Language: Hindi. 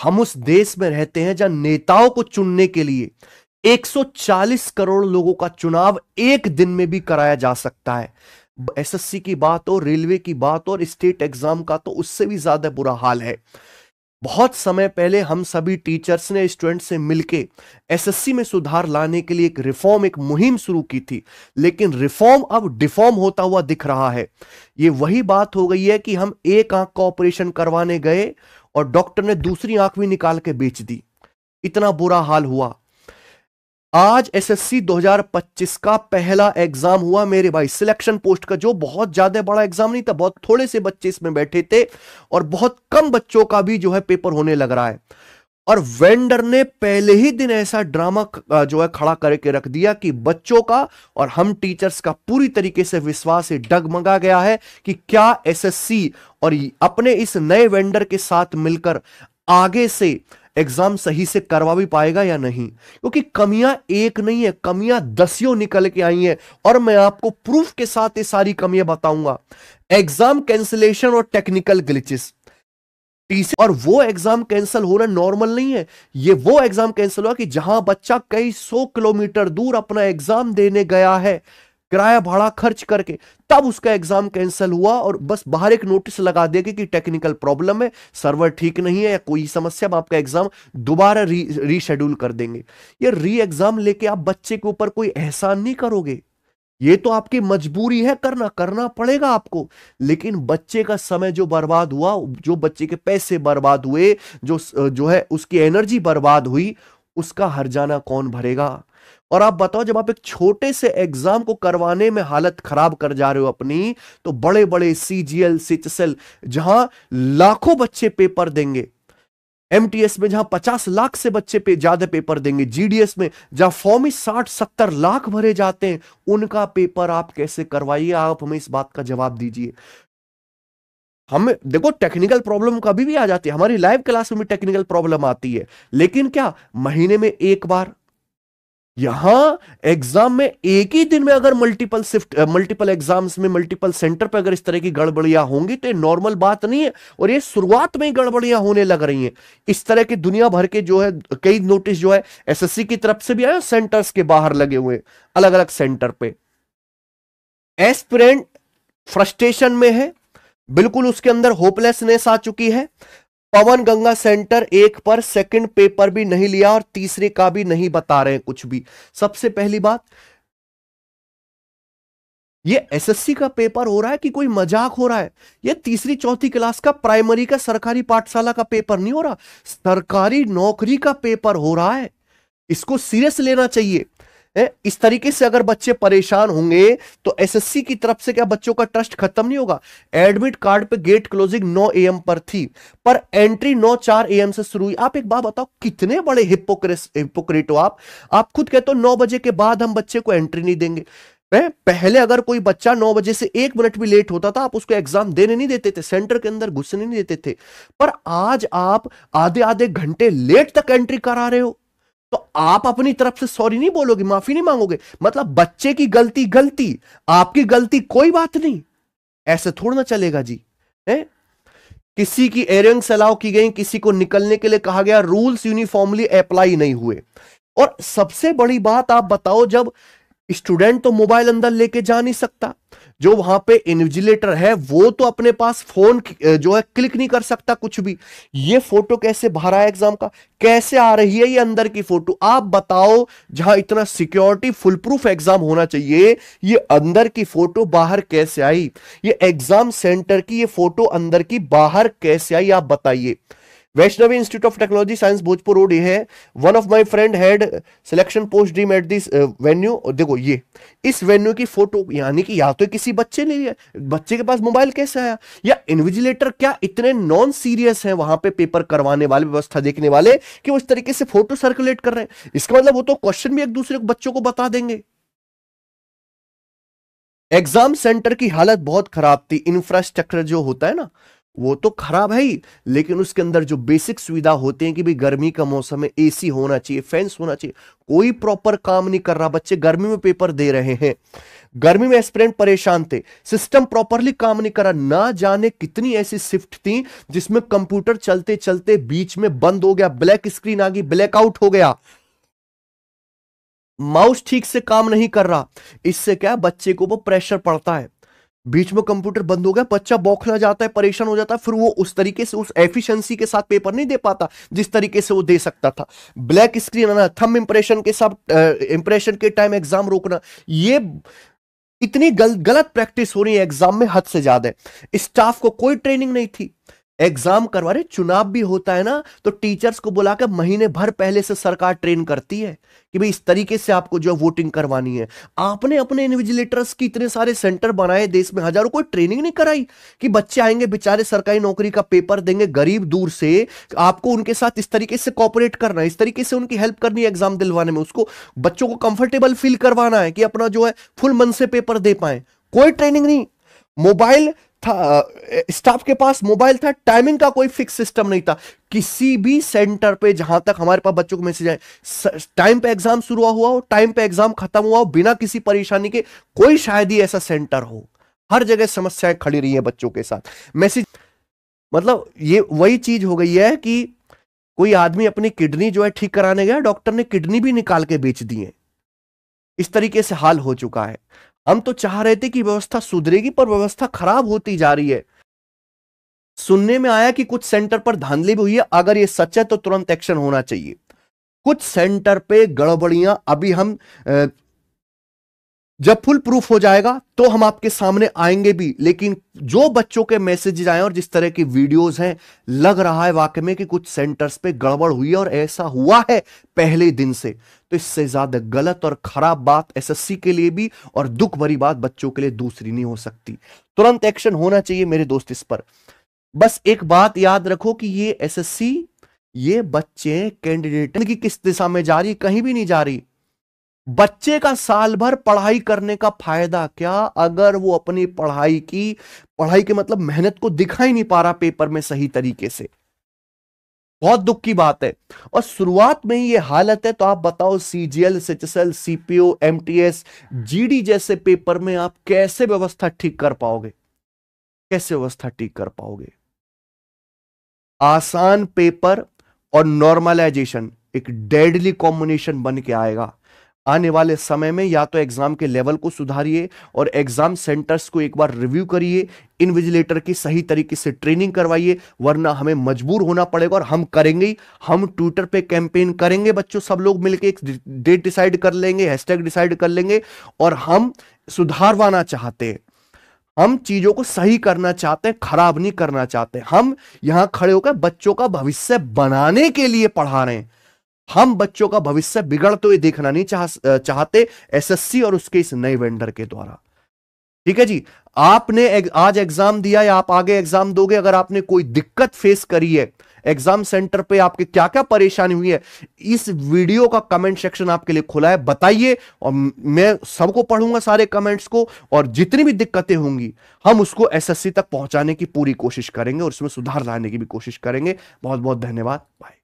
हम उस देश में रहते हैं जहां नेताओं को चुनने के लिए 140 करोड़ लोगों का चुनाव एक दिन में भी कराया जा सकता है। एसएससी की बात हो, रेलवे की बात हो और स्टेट एग्जाम का तो उससे भी ज्यादा बुरा हाल है। बहुत समय पहले हम सभी टीचर्स ने स्टूडेंट से मिलके एसएससी में सुधार लाने के लिए एक रिफॉर्म, एक मुहिम शुरू की थी, लेकिन रिफॉर्म अब डिफॉर्म होता हुआ दिख रहा है। ये वही बात हो गई है कि हम एक आंख का ऑपरेशन करवाने गए और डॉक्टर ने दूसरी आंख भी निकाल के बेच दी। इतना बुरा हाल हुआ। आज एसएससी 2025 का पहला एग्जाम हुआ मेरे भाई, सिलेक्शन पोस्ट का, जो बहुत ज्यादा बड़ा एग्जाम नहीं था, बहुत थोड़े से बच्चे इसमें बैठे थे और बहुत कम बच्चों का भी जो है पेपर होने लग रहा है। और वेंडर ने पहले ही दिन ऐसा ड्रामा जो है खड़ा करके रख दिया कि बच्चों का और हम टीचर्स का पूरी तरीके से विश्वास से डगमगा गया है कि क्या एसएससी और अपने इस नए वेंडर के साथ मिलकर आगे से एग्जाम सही से करवा भी पाएगा या नहीं, क्योंकि कमियां एक नहीं है, कमियां दसियों निकल के आई हैं और मैं आपको प्रूफ के साथ ये सारी कमियां बताऊंगा। एग्जाम कैंसिलेशन और टेक्निकल ग्लिचेस, और वो एग्जाम कैंसिल होना नॉर्मल नहीं है। ये वो एग्जाम कैंसिल हुआ कि जहां बच्चा कई 100 किलोमीटर दूर अपना एग्जाम देने गया है, किराया भाड़ा खर्च करके, तब उसका एग्जाम कैंसिल हुआ और बस बाहर एक नोटिस लगा देगा कि टेक्निकल प्रॉब्लम है, सर्वर ठीक नहीं है या कोई समस्या, हम आपका एग्जाम दोबारा रीशेड्यूल कर देंगे। ये री एग्जाम लेके आप बच्चे के ऊपर कोई एहसान नहीं करोगे, ये तो आपकी मजबूरी है, करना पड़ेगा आपको। लेकिन बच्चे का समय जो बर्बाद हुआ, जो बच्चे के पैसे बर्बाद हुए, जो है उसकी एनर्जी बर्बाद हुई, उसका हर्जाना कौन भरेगा? और आप बताओ, जब आप एक छोटे से एग्जाम को करवाने में हालत खराब कर जा रहे हो अपनी, तो बड़े बड़े सीजीएल, सीएचएसएल जहां लाखों बच्चे पेपर देंगे, एमटीएस में जहां 50 लाख से बच्चे पे ज्यादा पेपर देंगे, जीडीएस में जहां फॉर्म ही 60-70 लाख भरे जाते हैं, उनका पेपर आप कैसे करवाइए? आप हमें इस बात का जवाब दीजिए। हम देखो, टेक्निकल प्रॉब्लम कभी भी आ जाती है, हमारी लाइव क्लास में भी टेक्निकल प्रॉब्लम आती है, लेकिन क्या महीने में एक बार? यहां एग्जाम में एक ही दिन में अगर मल्टीपल एग्जाम्स में मल्टीपल सेंटर पर अगर इस तरह की गड़बड़ियां होंगी तो ये नॉर्मल बात नहीं है। और ये शुरुआत में ही गड़बड़ियां होने लग रही हैं। इस तरह के दुनिया भर के जो है कई नोटिस जो है एसएससी की तरफ से भी आए, सेंटर्स के बाहर लगे हुए अलग अलग सेंटर पे। एस्पिरेंट फ्रस्ट्रेशन में है, बिल्कुल उसके अंदर होपलेसनेस आ चुकी है। पवन गंगा सेंटर एक पर सेकंड पेपर भी नहीं लिया और तीसरे का भी नहीं बता रहे कुछ भी। सबसे पहली बात, ये एसएससी का पेपर हो रहा है कि कोई मजाक हो रहा है? ये तीसरी चौथी क्लास का प्राइमरी का सरकारी पाठशाला का पेपर नहीं हो रहा, सरकारी नौकरी का पेपर हो रहा है। इसको सीरियस लेना चाहिए। इस तरीके से अगर बच्चे परेशान होंगे तो एसएससी की तरफ से क्या बच्चों का ट्रस्ट खत्म नहीं होगा? एडमिट कार्ड पे गेट क्लोजिंग 9 AM पर थी, पर एंट्री 9:04 AM से शुरू हुई। आप एक बात बताओ, कितने बड़े हिपोक्रेट हो आप खुद कहते हो 9 बजे के बाद हम बच्चे को एंट्री नहीं देंगे। पहले अगर कोई बच्चा 9 बजे से 1 मिनट भी लेट होता था, आप उसको एग्जाम देने नहीं देते थे, सेंटर के अंदर घुसने नहीं देते थे। पर आज आप आधे आधे घंटे लेट तक एंट्री करा रहे हो, तो आप अपनी तरफ से सॉरी नहीं बोलोगे, माफी नहीं मांगोगे? मतलब बच्चे की गलती गलती, आपकी गलती कोई बात नहीं, ऐसे थोड़ा ना चलेगा जी। है किसी की एयरिंग्स अलाउ की गई, किसी को निकलने के लिए कहा गया, रूल्स यूनिफॉर्मली अप्लाई नहीं हुए। और सबसे बड़ी बात आप बताओ, जब स्टूडेंट तो मोबाइल अंदर लेके जा नहीं सकता, जो वहां पे इन्विजिलेटर है वो तो अपने पास फोन जो है क्लिक नहीं कर सकता कुछ भी। ये फोटो कैसे बाहर आया एग्जाम का? कैसे आ रही है ये अंदर की फोटो? आप बताओ, जहां इतना सिक्योरिटी फुल प्रूफ एग्जाम होना चाहिए, ये अंदर की फोटो बाहर कैसे आई? ये एग्जाम सेंटर की ये फोटो अंदर की बाहर कैसे आई? आप बताइए। Vaishnavi institute of technology science Bhojpur road है। One of my friend had selection post dream at this venue. देखो ये इस वेन्यू की फोटो, यानी कि या तो किसी बच्चे ने लिया, बच्चे के पास मोबाइल कैसे आया? या इन्विजिलेटर क्या इतने नॉन सीरियस हैं वहां पे पेपर करवाने वाले, व्यवस्था देखने वाले, कि वो इस तरीके से फोटो सर्कुलेट कर रहे हैं? इसका मतलब वो तो क्वेश्चन भी एक दूसरे को बच्चों को बता देंगे। एग्जाम सेंटर की हालत बहुत खराब थी। इंफ्रास्ट्रक्चर जो होता है ना, वो तो खराब है ही, लेकिन उसके अंदर जो बेसिक सुविधा होते हैं कि भाई गर्मी का मौसम में एसी होना चाहिए, फैंस होना चाहिए, कोई प्रॉपर काम नहीं कर रहा। बच्चे गर्मी में पेपर दे रहे हैं, गर्मी में एस्पिरेंट परेशान थे, सिस्टम प्रॉपरली काम नहीं कर रहा। ना जाने कितनी ऐसी शिफ्ट थी जिसमें कंप्यूटर चलते चलते बीच में बंद हो गया, ब्लैक स्क्रीन आ गई, ब्लैकआउट हो गया, माउस ठीक से काम नहीं कर रहा। इससे क्या, बच्चे को वो प्रेशर पड़ता है, बीच में कंप्यूटर बंद हो गया, बच्चा बौखला जाता है, परेशान हो जाता है, फिर वो उस तरीके से उस एफिशिएंसी के साथ पेपर नहीं दे पाता जिस तरीके से वो दे सकता था। ब्लैक स्क्रीन आना, थंब इंप्रेशन के साथ इंप्रेशन के टाइम एग्जाम रोकना, ये इतनी गलत प्रैक्टिस हो रही है एग्जाम में, हद से ज्यादा है। स्टाफ को कोई ट्रेनिंग नहीं थी, एग्जाम करवा रहे, चुनाव भी होता है ना तो टीचर्स को बुलाकर महीने भर पहले से सरकार ट्रेन करती है कि भाई इस तरीके से आपको जो वोटिंग करवानी है। आपने अपने इन्विजिलेटर्स की इतने सारे सेंटर बनाए देश में, हजारों, कोई ट्रेनिंग नहीं कराई कि बच्चे आएंगे बेचारे सरकारी नौकरी का पेपर देंगे गरीब दूर से, आपको उनके साथ इस तरीके से कोऑपरेट करना है, इस तरीके से उनकी हेल्प करनी है एग्जाम दिलवाने में, उसको बच्चों को कंफर्टेबल फील करवाना है कि अपना जो है फुल मन से पेपर दे पाए। कोई ट्रेनिंग नहीं, मोबाइल था, स्टाफ के पास मोबाइल था, टाइमिंग का कोई फिक्स सिस्टम नहीं था। किसी भी सेंटर पे जहां तक हमारे पास बच्चों को मैसेज आए, टाइम पे एग्जाम शुरू हुआ हो, टाइम पे एग्जाम खत्म हुआ हो, बिना किसी परेशानी के, कोई शायद ही ऐसा सेंटर हो। हर जगह समस्याएं खड़ी रही है बच्चों के साथ। मैसेज मतलब ये वही चीज हो गई है कि कोई आदमी अपनी किडनी जो है ठीक कराने गया, डॉक्टर ने किडनी भी निकाल के बेच दी है, इस तरीके से हाल हो चुका है। हम तो चाह रहे थे कि व्यवस्था सुधरेगी, पर व्यवस्था खराब होती जा रही है। सुनने में आया कि कुछ सेंटर पर धांधली भी हुई है, अगर ये सच है तो तुरंत एक्शन होना चाहिए। कुछ सेंटर पे गड़बड़ियां अभी हम जब फुल प्रूफ हो जाएगा तो हम आपके सामने आएंगे भी, लेकिन जो बच्चों के मैसेजेस आए और जिस तरह की वीडियोस हैं, लग रहा है वाकई में कि कुछ सेंटर्स पे गड़बड़ हुई है, और ऐसा हुआ है पहले दिन से। तो इससे ज्यादा गलत और खराब बात एसएससी के लिए भी और दुख भरी बात बच्चों के लिए दूसरी नहीं हो सकती। तुरंत एक्शन होना चाहिए मेरे दोस्त इस पर। बस एक बात याद रखो कि ये एसएससी, ये बच्चे कैंडिडेट की किस दिशा में जा रही, कहीं भी नहीं जा रही। बच्चे का साल भर पढ़ाई करने का फायदा क्या अगर वो अपनी पढ़ाई के मतलब मेहनत को दिखा ही नहीं पा रहा पेपर में सही तरीके से। बहुत दुख की बात है। और शुरुआत में ही ये हालत है तो आप बताओ CGL, HSL, CPO, MTS, GD जैसे पेपर में आप कैसे व्यवस्था ठीक कर पाओगे? कैसे व्यवस्था ठीक कर पाओगे? आसान पेपर और नॉर्मलाइजेशन एक डेडली कॉम्बिनेशन बन के आएगा। आने वाले समय में या तो एग्जाम के लेवल को सुधारिए और एग्जाम सेंटर्स को एक बार रिव्यू करिए, इन्विजिलेटर की सही तरीके से ट्रेनिंग करवाइए, वरना हमें मजबूर होना पड़ेगा। और हम करेंगे ही, हम ट्विटर पे कैंपेन करेंगे, बच्चों सब लोग मिलकर एक डेट डिसाइड कर लेंगे, हैशटैग डिसाइड कर लेंगे, और हम सुधारवाना चाहते हैं, हम चीजों को सही करना चाहते हैं, खराब नहीं करना चाहते। हम यहां खड़े होकर बच्चों का भविष्य बनाने के लिए पढ़ा रहे हैं, हम बच्चों का भविष्य बिगड़ते हुए देखना नहीं चाहते एसएससी और उसके इस नए वेंडर के द्वारा। ठीक है जी, आपने आज एग्जाम दिया या आप आगे एग्जाम दोगे, अगर आपने कोई दिक्कत फेस करी है एग्जाम सेंटर पे, आपके क्या क्या परेशानी हुई है, इस वीडियो का कमेंट सेक्शन आपके लिए खुला है, बताइए और मैं सबको पढ़ूंगा सारे कमेंट्स को, और जितनी भी दिक्कतें होंगी हम उसको एसएससी तक पहुंचाने की पूरी कोशिश करेंगे और उसमें सुधार लाने की भी कोशिश करेंगे। बहुत बहुत धन्यवाद, बाय।